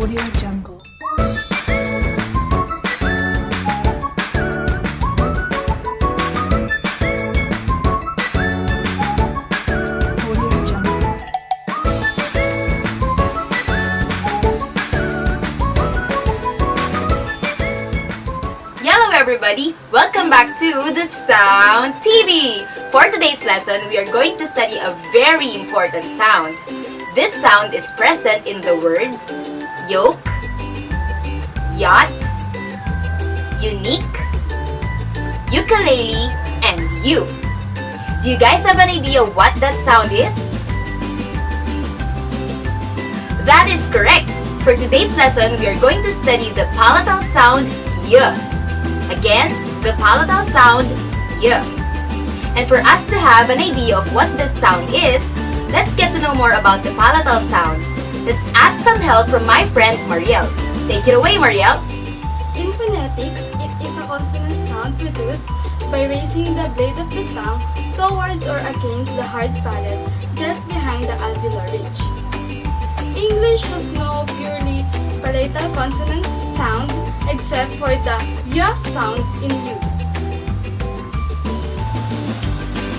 Audio Jungle. Audio Jungle. Hello everybody! Welcome back to the Sound TV! For today's lesson, we are going to study a very important sound. This sound is present in the words yoke, yacht, unique, ukulele, and you. Do you guys have an idea what that sound is? That is correct! For today's lesson, we are going to study the palatal sound y. Again, the palatal sound y. And for us to have an idea of what this sound is, let's get to know more about the palatal sound. Let's ask some help from my friend Mariel. Take it away, Mariel. In phonetics, it is a consonant sound produced by raising the blade of the tongue towards or against the hard palate just behind the alveolar ridge. English has no purely palatal consonant sound except for the y sound in U.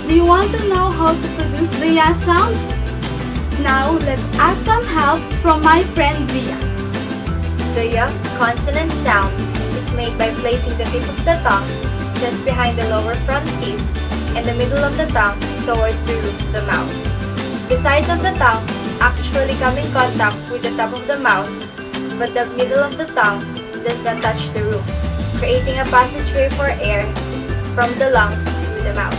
Do you want to know how to produce the y sound? Now, let's ask some help from my friend Via. The y consonant sound is made by placing the tip of the tongue just behind the lower front teeth and the middle of the tongue towards the roof of the mouth. The sides of the tongue actually come in contact with the top of the mouth, but the middle of the tongue does not touch the roof, creating a passageway for air from the lungs to the mouth.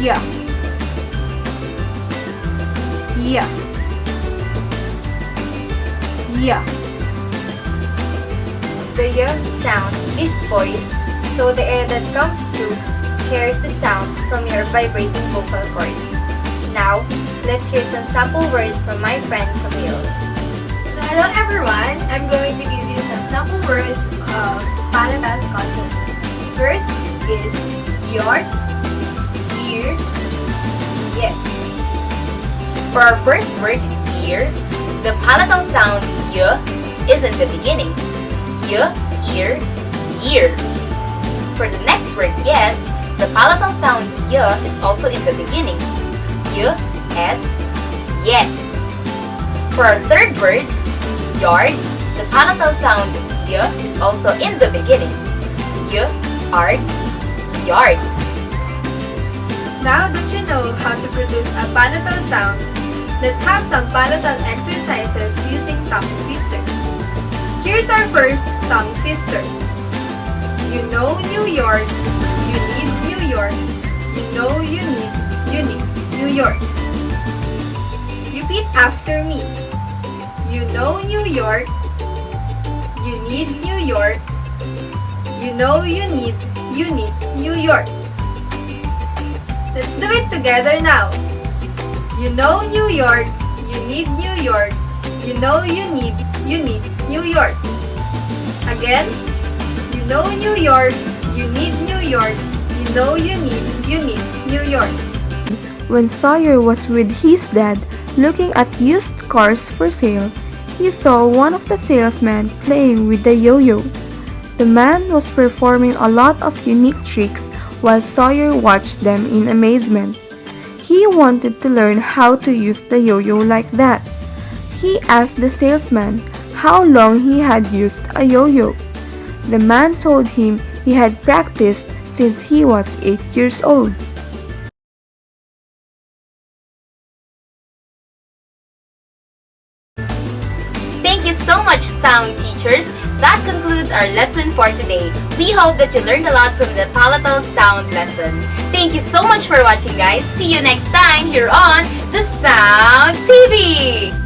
Yeah. Yeah. Yeah. The y sound is poised, so the air that comes through carries the sound from your vibrating vocal cords. Now, let's hear some sample words from my friend Camille. So hello everyone, I'm going to give you some sample words of palatal consonant. First is your, ear, yes. For our first word, ear, the palatal sound y is in the beginning. Y, ear, year. For the next word, yes, the palatal sound y is also in the beginning. Y, s, yes. For our third word, yard, the palatal sound y is also in the beginning. Y, ard, yard. Now that you know how to produce a palatal sound, let's have some palatal exercises using tongue twisters. Here's our first tongue twister. You know New York, you need New York, you know you need New York. Repeat after me. You know New York, you need New York, you know you need New York. Let's do it together now. You know New York, you need New York, you know you need New York. Again, you know New York, you need New York, you know you need New York. When Sawyer was with his dad looking at used cars for sale, he saw one of the salesmen playing with the yo-yo. The man was performing a lot of unique tricks while Sawyer watched them in amazement. He wanted to learn how to use the yo-yo like that. He asked the salesman how long he had used a yo-yo. The man told him he had practiced since he was 8 years old. Thank you so much, sound teachers. That concludes our lesson for today. We hope that you learned a lot from the palatal sound lesson. Thank you so much for watching, guys. See you next time here on the Sound TV.